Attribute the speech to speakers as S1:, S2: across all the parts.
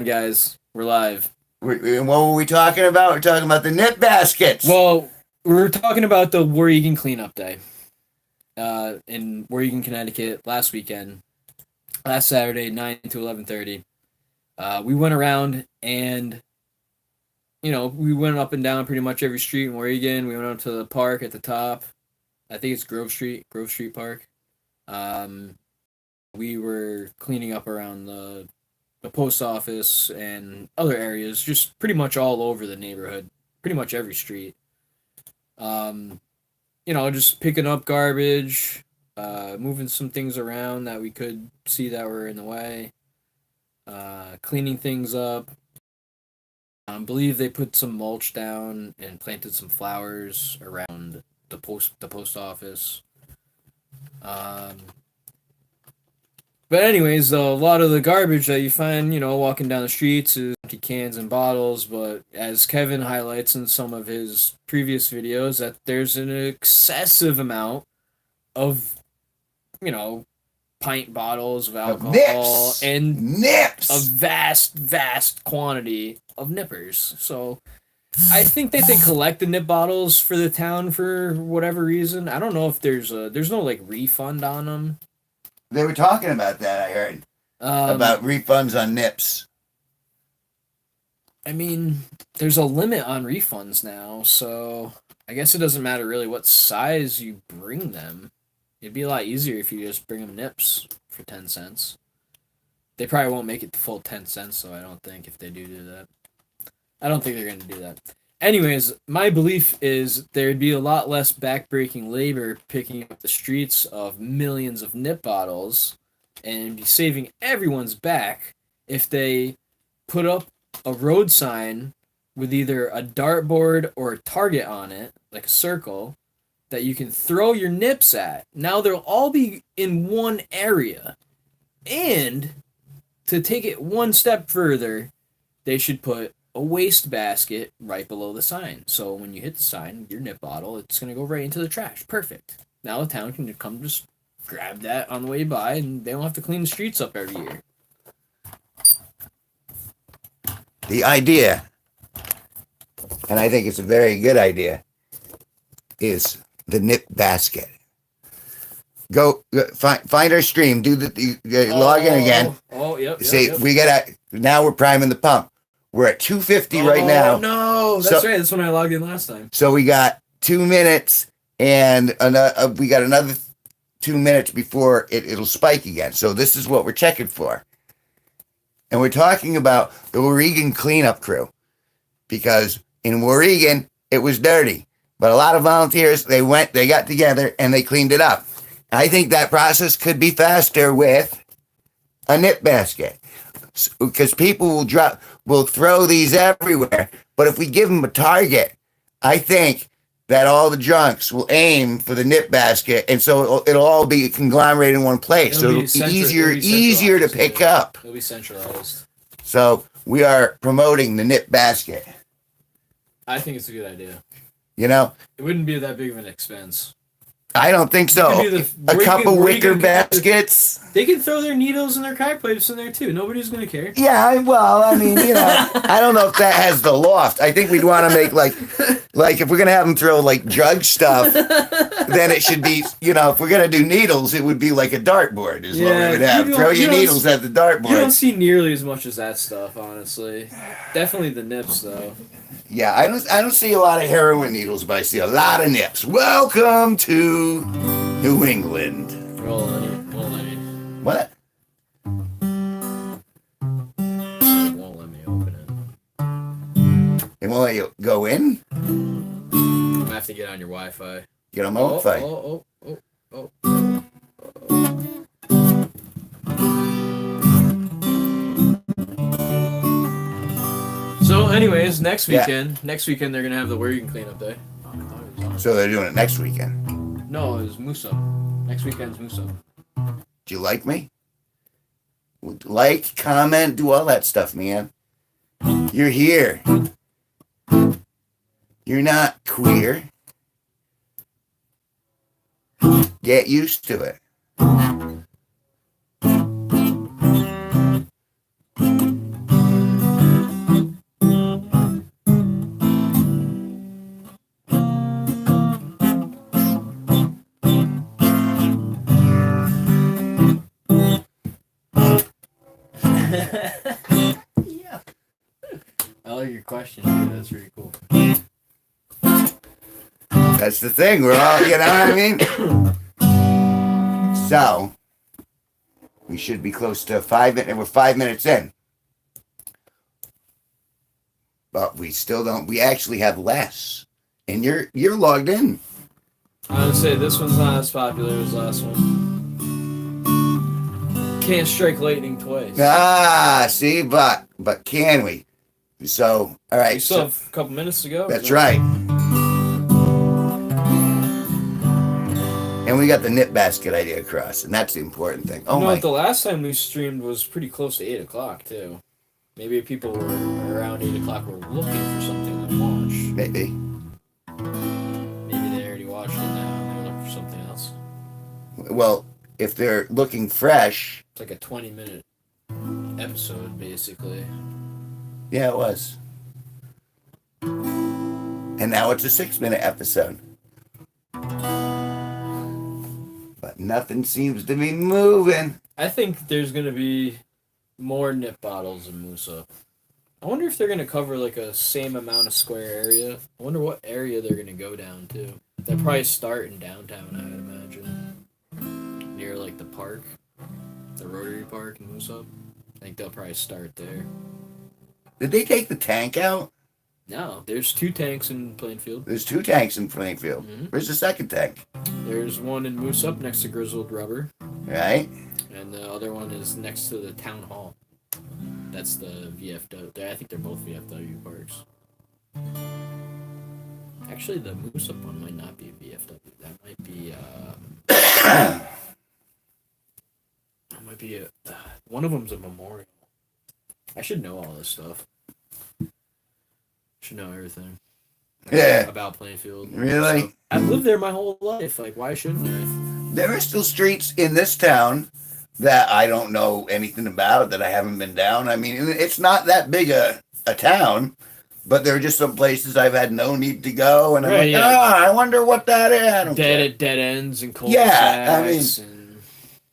S1: Guys, we're live.
S2: And what were we talking about? We're talking about the nip baskets.
S1: Well, we're talking about the Warrigan Cleanup Day in Warrigan, Connecticut last Saturday, 9 to 11:30. We went around and, we went up and down pretty much every street in Warrigan. We went out to the park at the top. I think it's Grove Street Park. We were cleaning up around the post office and other areas, just pretty much all over the neighborhood, pretty much every street. Just picking up garbage, moving some things around that we could see that were in the way, cleaning things up. I believe they put some mulch down and planted some flowers around the post office. Um, But anyways, though, a lot of the garbage that you find, walking down the streets is empty cans and bottles. But as Kevin highlights in some of his previous videos, that there's an excessive amount of, you know, pint bottles of alcohol and
S2: nips,
S1: a vast quantity of nippers. So I think that they collect the nip bottles for the town for whatever reason. I don't know if there's no like refund on them.
S2: They were talking about that, I heard. About refunds on nips.
S1: I mean, there's a limit on refunds now, so I guess it doesn't matter really what size you bring them. It'd be a lot easier if you just bring them nips for 10 cents. They probably won't make it the full 10 cents, though, I don't think, if they do that. I don't think they're going to do that. Anyways, my belief is there'd be a lot less backbreaking labor picking up the streets of millions of nip bottles and be saving everyone's back if they put up a road sign with either a dartboard or a target on it, like a circle, that you can throw your nips at. Now they'll all be in one area. And to take it one step further, they should put a waste basket right below the sign. So when you hit the sign, your nip bottle, it's going to go right into the trash. Perfect. Now the town can come just grab that on the way by, and they don't have to clean the streets up every year.
S2: The idea, and I think it's a very good idea, is the nip basket. Go find our stream. Do log in again.
S1: Yep.
S2: See, now we're priming the pump. We're at 250 right now.
S1: No, that's right. That's when I logged in last time.
S2: So we got 2 minutes, and we got another 2 minutes before it'll spike again. So this is what we're checking for. And we're talking about the Warrigan cleanup crew, because in Warrigan it was dirty, but a lot of volunteers they got together and they cleaned it up. I think that process could be faster with a nip basket, because people will throw these everywhere. But if we give them a target, I think that all the drunks will aim for the nip basket, and so it'll all be conglomerated in one place. So it'll be easier to pick up.
S1: It'll be centralized.
S2: So we are promoting the nip basket.
S1: I think it's a good idea.
S2: It
S1: wouldn't be that big of an expense.
S2: I don't think so. A couple wicker baskets.
S1: They can throw their needles and their crack pipes in there too. Nobody's going to care.
S2: Yeah, well, I mean, I don't know if that has the loft. I think we'd want to make like if we're going to have them throw like drug stuff, then it should be, if we're going to do needles, it would be like a dartboard is what we would have. Throw your needles at the dartboard.
S1: You don't see nearly as much as that stuff, honestly. Definitely the nips, though.
S2: Yeah, I don't see a lot of heroin needles, but I see a lot of nips. Welcome to New England.
S1: Roll on it.
S2: What?
S1: It won't let me open it.
S2: It won't let you go in?
S1: I'm gonna have to get on your Wi-Fi.
S2: Get on my Wi-Fi.
S1: Oh. So, anyways, next weekend they're gonna have the Warrigan Cleanup Day.
S2: So they're doing it next weekend?
S1: No, it was Moose Up. Next weekend's Moose Up.
S2: Do you like me? Like, comment, do all that stuff, man. You're here. You're not queer. Get used to it.
S1: Yeah. I like your question. Dude. That's pretty cool.
S2: That's the thing. We're all, you know what I mean? So, we should be close to 5 minutes. We're 5 minutes in. But we still don't. We actually have less. And you're logged in.
S1: I would say this one's not as popular as last one. Can't strike lightning twice.
S2: Ah, see, but can we? So, all right.
S1: We still have a couple minutes to go.
S2: That's right. And we got the knit basket idea across, and that's the important thing. Oh, my.
S1: The last time we streamed was pretty close to 8 o'clock, too. Maybe people were around 8 o'clock were looking for something to watch.
S2: Maybe.
S1: Maybe they already watched it now and they're looking for something else.
S2: Well, if they're looking fresh.
S1: It's like a 20-minute episode, basically.
S2: Yeah, it was. And now it's a 6-minute episode. But nothing seems to be moving.
S1: I think there's going to be more nip bottles in Musa. I wonder if they're going to cover like a same amount of square area. I wonder what area they're going to go down to. They'll probably start in downtown, I would imagine. Near like the park. The Rotary Park in Musa. I think they'll probably start there.
S2: Did they take the tank out?
S1: No, there's 2 tanks in Plainfield.
S2: There's 2 tanks in Plainfield.
S1: Mm-hmm.
S2: Where's the second tank?
S1: There's one in Moose Up next to Grizzled Rubber.
S2: Right.
S1: And the other one is next to the town hall. That's the VFW. I think they're both VFW parks. Actually, the Moose Up one might not be a VFW. That might be, one of them's a memorial. I should know all this stuff. Should know everything.
S2: Yeah.
S1: About Plainfield.
S2: Really?
S1: So, I've lived there my whole life. Like, why shouldn't I?
S2: There are still streets in this town that I don't know anything about, that I haven't been down. I mean, it's not that big a town, but there are just some places I've had no need to go, and I'm like, I wonder what that is. I don't care.
S1: Dead ends and cul-de-sacs.
S2: Yeah, I mean,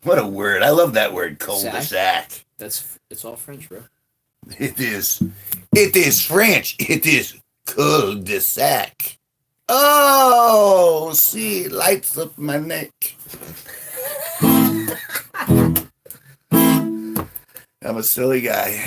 S2: what a word. I love that word, cul-de-sac.
S1: It's all French, bro.
S2: It is. It is French. It is cul-de-sac. Oh, see, lights up my neck. I'm a silly guy.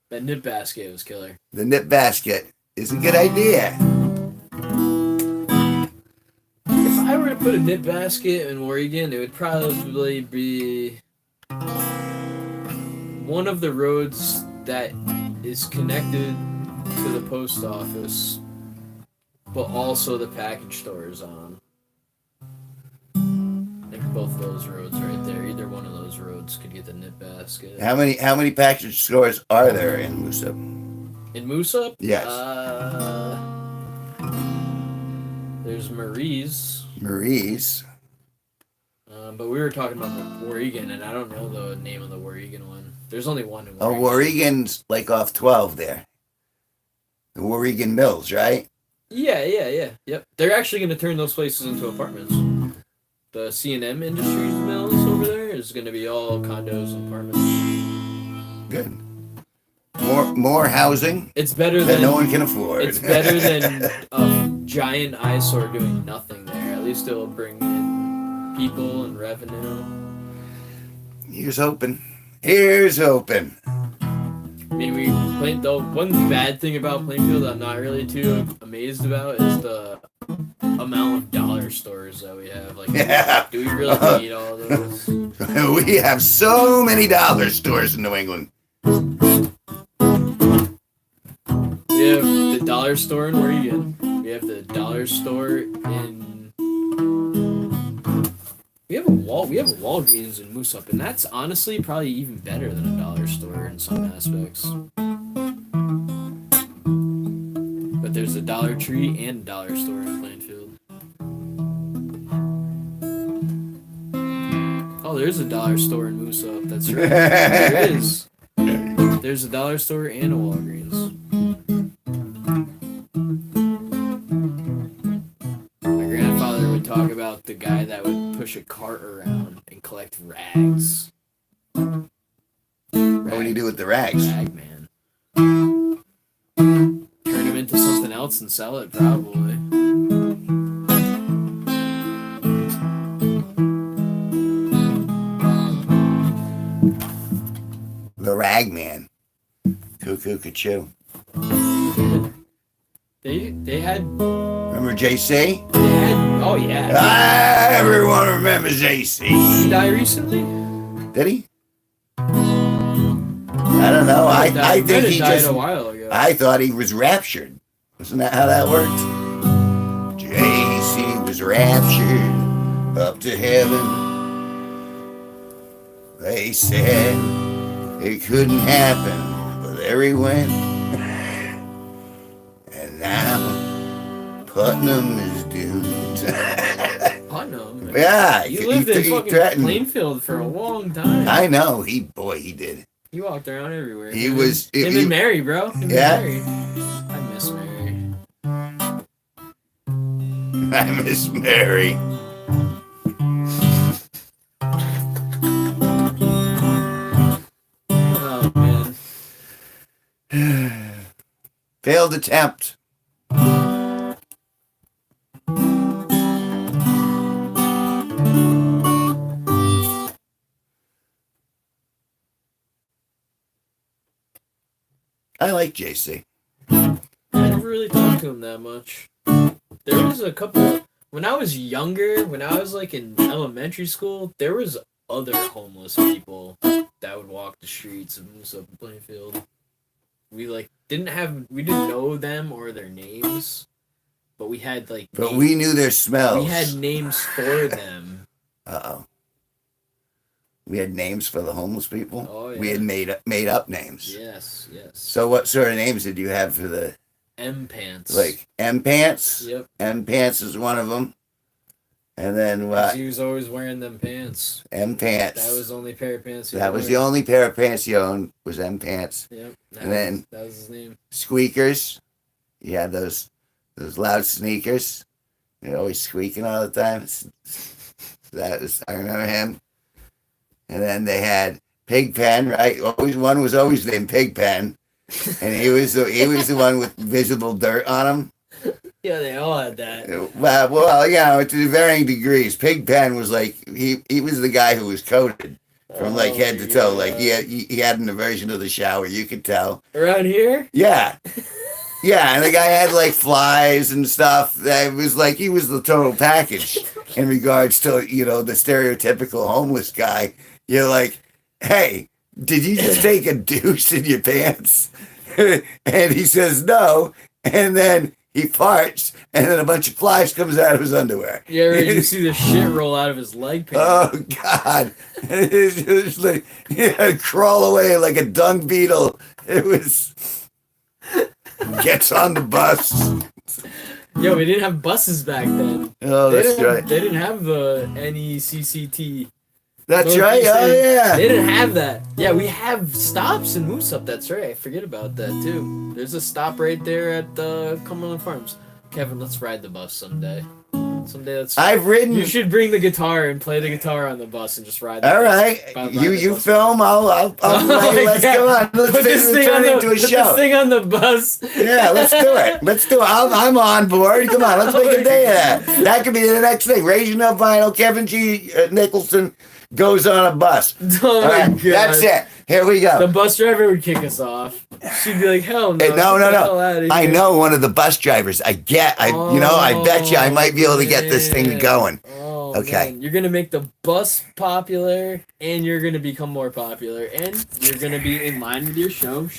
S1: That knit basket was killer.
S2: The knit basket is a good idea.
S1: If I were to put a knit basket in Oregon, it would probably be one of the roads that is connected to the post office, but also the package store is on. I think both those roads right there. Either one of those roads could get the knit basket.
S2: How many package stores are there in Moose Up?
S1: In Moose Up?
S2: Yes.
S1: There's Marie's.
S2: Marie's.
S1: But we were talking about the Warregan, and I don't know the name of the Warregan one. There's only one in Warregan.
S2: Oh, Warregan's like off 12 there. The Warregan Mills, right?
S1: Yeah. Yep. They're actually going to turn those places into apartments. The C&M Industries Mills over there is going to be all condos and apartments.
S2: Good. More housing.
S1: It's better
S2: that no one can afford.
S1: It's better than a giant eyesore doing nothing there. At least it'll bring in people and revenue.
S2: Here's hoping. Here's hoping.
S1: I mean, the one bad thing about Plainfield I'm not really too amazed about is the amount of dollar stores that we have. Like, do we really need all those?
S2: We have so many dollar stores in New England.
S1: We have the dollar store in Oregon. We have the dollar store in. We have a Walgreens in Moose Up, and that's honestly probably even better than a dollar store in some aspects. But there's a Dollar Tree and a dollar store in Plainfield. Oh, there's a dollar store in Moose Up. That's right. There is. There's a dollar store and a Walgreens. My grandfather would talk about the guy that would push a cart around and collect rags.
S2: What do you do with the rags?
S1: Rag man. Turn them into something else and sell it, probably.
S2: The rag man. Cuckoo, choo.
S1: They had.
S2: Remember JC?
S1: They had. Oh yeah.
S2: Everyone remembers JC.
S1: He died recently.
S2: Did he? I don't know. I think he
S1: died
S2: just.
S1: a while ago.
S2: I thought he was raptured. Isn't that how that worked? JC was raptured up to heaven. They said it couldn't happen, but there he went. And now Putnam is doomed.
S1: Putnam.
S2: Yeah,
S1: He lived in fucking
S2: threatened.
S1: Plainfield for a long time.
S2: I know. He did.
S1: He walked around everywhere.
S2: He was.
S1: Him and Mary, bro. Him
S2: Yeah.
S1: and Mary. I miss Mary.
S2: I miss Mary.
S1: Oh man.
S2: Failed attempt. I like JC.
S1: I never really talked to him that much. There was a couple when I was younger, when I was like in elementary school, there was other homeless people that would walk the streets of Moose Up in Plainfield. We didn't know them or their names, but we had
S2: But we knew their smells.
S1: we had names for them.
S2: Uh-oh. We had names for the homeless people?
S1: Oh, yeah.
S2: We had made up names.
S1: Yes.
S2: So what sort of names did you have for the...
S1: M pants.
S2: Like M Pants?
S1: Yep.
S2: M Pants is one of them. And then what?
S1: He was always wearing them pants.
S2: M Pants.
S1: That was the only pair of pants.
S2: That was the only pair of pants he owned, was M Pants.
S1: Yep.
S2: Then
S1: that was his name.
S2: Squeakers. You had those loud sneakers. They're always squeaking all the time. I remember him. And then they had Pigpen, right? One was always named Pigpen, and he was the one with visible dirt on him.
S1: Yeah, they all had that.
S2: Well, yeah, to varying degrees. Pigpen was like he was the guy who was coated from like head to toe. Like he had an aversion to the shower. You could tell.
S1: Around here.
S2: Yeah. Yeah, and the guy had like flies and stuff. That was like he was the total package in regards to the stereotypical homeless guy. You're like, hey, did you just take a douche in your pants? And he says no, and then he farts, and then a bunch of flies comes out of his underwear.
S1: Yeah, right. You see the shit roll out of his leg pants.
S2: Oh God! It was like crawl away like a dung beetle. It was gets on the bus.
S1: Yo, we didn't have buses back then.
S2: Oh, that's right.
S1: They didn't have the NECCT.
S2: That's right. Oh yeah.
S1: They didn't have that. Yeah, we have stops in Moose Up. That's right. I forget about that too. There's a stop right there at Cumberland Farms. Kevin, let's ride the bus someday.
S2: I've ridden.
S1: You should bring the guitar and play the guitar on the bus and just ride.
S2: All right, you film. I'll let's go on. Let's
S1: put this thing
S2: turn
S1: on
S2: into a show.
S1: Put this thing on the bus.
S2: Yeah, let's do it. I'm on board. Come on, let's make a day of that. That could be the next thing. Raising Up Vinyl. Kevin G Nicholson goes on a bus.
S1: Oh my God.
S2: That's it. Here we go.
S1: The bus driver would kick us off. She'd be like, "Hell no!"
S2: No. I know one of the bus drivers. I bet you I might be able to get this thing going.
S1: Oh,
S2: okay.
S1: Man. You're gonna make the bus popular, and you're gonna become more popular, and you're gonna be in line with your show.